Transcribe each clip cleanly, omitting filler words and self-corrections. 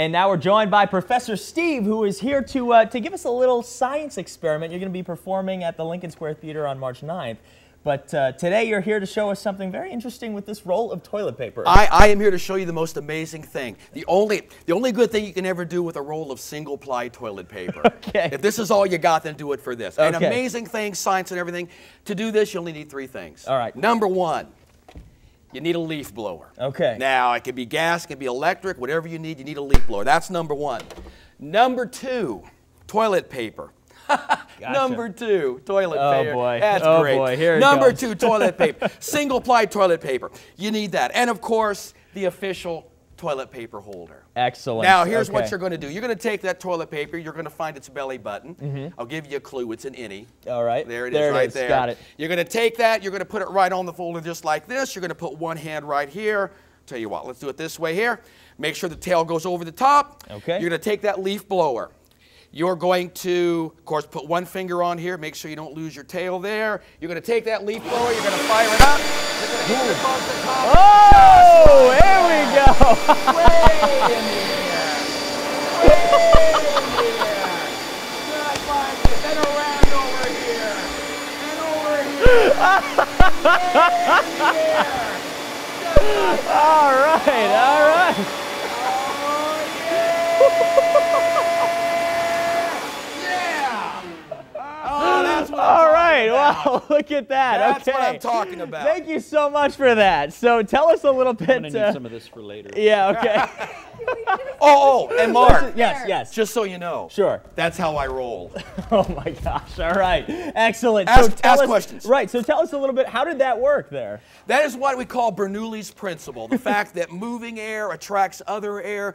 And now we're joined by Professor Steve, who is here to give us a little science experiment. You're going to be performing at the Lincoln Square Theater on March 9th. But today you're here to show us something very interesting with this roll of toilet paper. I am here to show you the most amazing thing. The only good thing you can ever do with a roll of single-ply toilet paper. Okay. If this is all you got, then do it for this. Okay. An amazing thing, science and everything. To do this, you only need three things. All right. Number one, you need a leaf blower. Okay. Now, it can be gas, it can be electric, whatever you need a leaf blower. That's number one. Number two, toilet paper. Gotcha. Number two, toilet paper. Oh boy. That's oh great. Boy. Here it Number goes. two, toilet paper. Single-ply toilet paper. You need that. And of course, the official toilet paper holder. Excellent. Now, here's what Okay. you're going to do. You're going to take that toilet paper. You're going to find its belly button. I'll give you a clue. It's an innie. All right. There it is, right there. Got it. You're going to take that. You're going to put it right on the folder just like this. You're going to put one hand right here. Tell you what, let's do it this way here. Make sure the tail goes over the top. Okay. You're going to take that leaf blower. You're going to, of course, put one finger on here. Make sure you don't lose your tail there. You're going to take that leaf blower. You're going to fire it up. You're going to hit it across the top. Oh, here we go. Way in the air. Way in the air. Just like this. And around over here. And over here. Way in the air. Just like that. All right. All right. All right, wow, look at that. That's okay. what I'm talking about. Thank you so much for that. So tell us a little bit. I'm going to need some of this for later. Yeah, okay. And Mark, yes. just so you know, Sure. that's how I roll. Oh my gosh, all right. Excellent. Ask tell us, questions. Right, so tell us a little bit, how did that work there? That is what we call Bernoulli's principle, the fact that moving air attracts other air.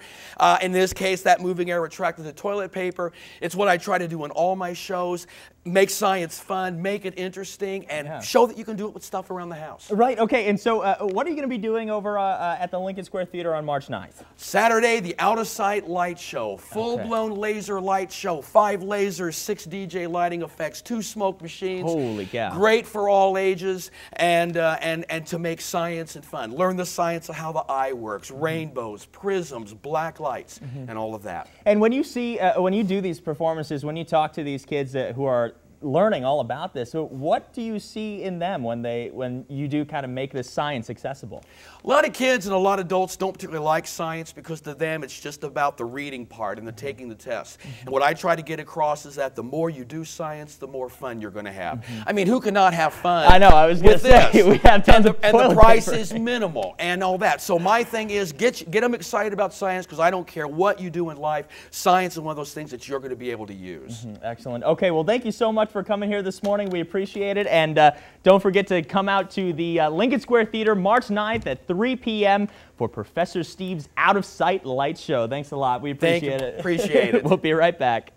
In this case, that moving air attracted the toilet paper. It's what I try to do in all my shows. Make science fun, make it interesting, and show that you can do it with stuff around the house. Right, okay, and so what are you going to be doing over at the Lincoln Square Theater on March 9th? Saturday, the out-of-sight light show, full-blown laser light show, 5 lasers, 6 DJ lighting effects, 2 smoke machines. Holy cow. Great for all ages, and to make science and fun. Learn the science of how the eye works, rainbows, prisms, black lights, and all of that. And when you see, when you do these performances, when you talk to these kids who are learning all about this, so what do you see in them when you do kind of make this science accessible? A lot of kids and a lot of adults don't particularly like science because to them it's just about the reading part and the taking the test. And what I try to get across is that the more you do science, the more fun you're going to have. I mean, who cannot have fun? I know, I was going to say, we have tons of and the toilet price paper. is minimal and all that. So my thing is get them excited about science because I don't care what you do in life. Science is one of those things that you're going to be able to use. Excellent. Okay, well, thank you so much for coming here this morning. We appreciate it. And don't forget to come out to the Lincoln Square Theater March 9th at 3 p.m. for Professor Steve's Out of Sight Light Show. Thanks a lot. We appreciate it. Appreciate it. We'll be right back.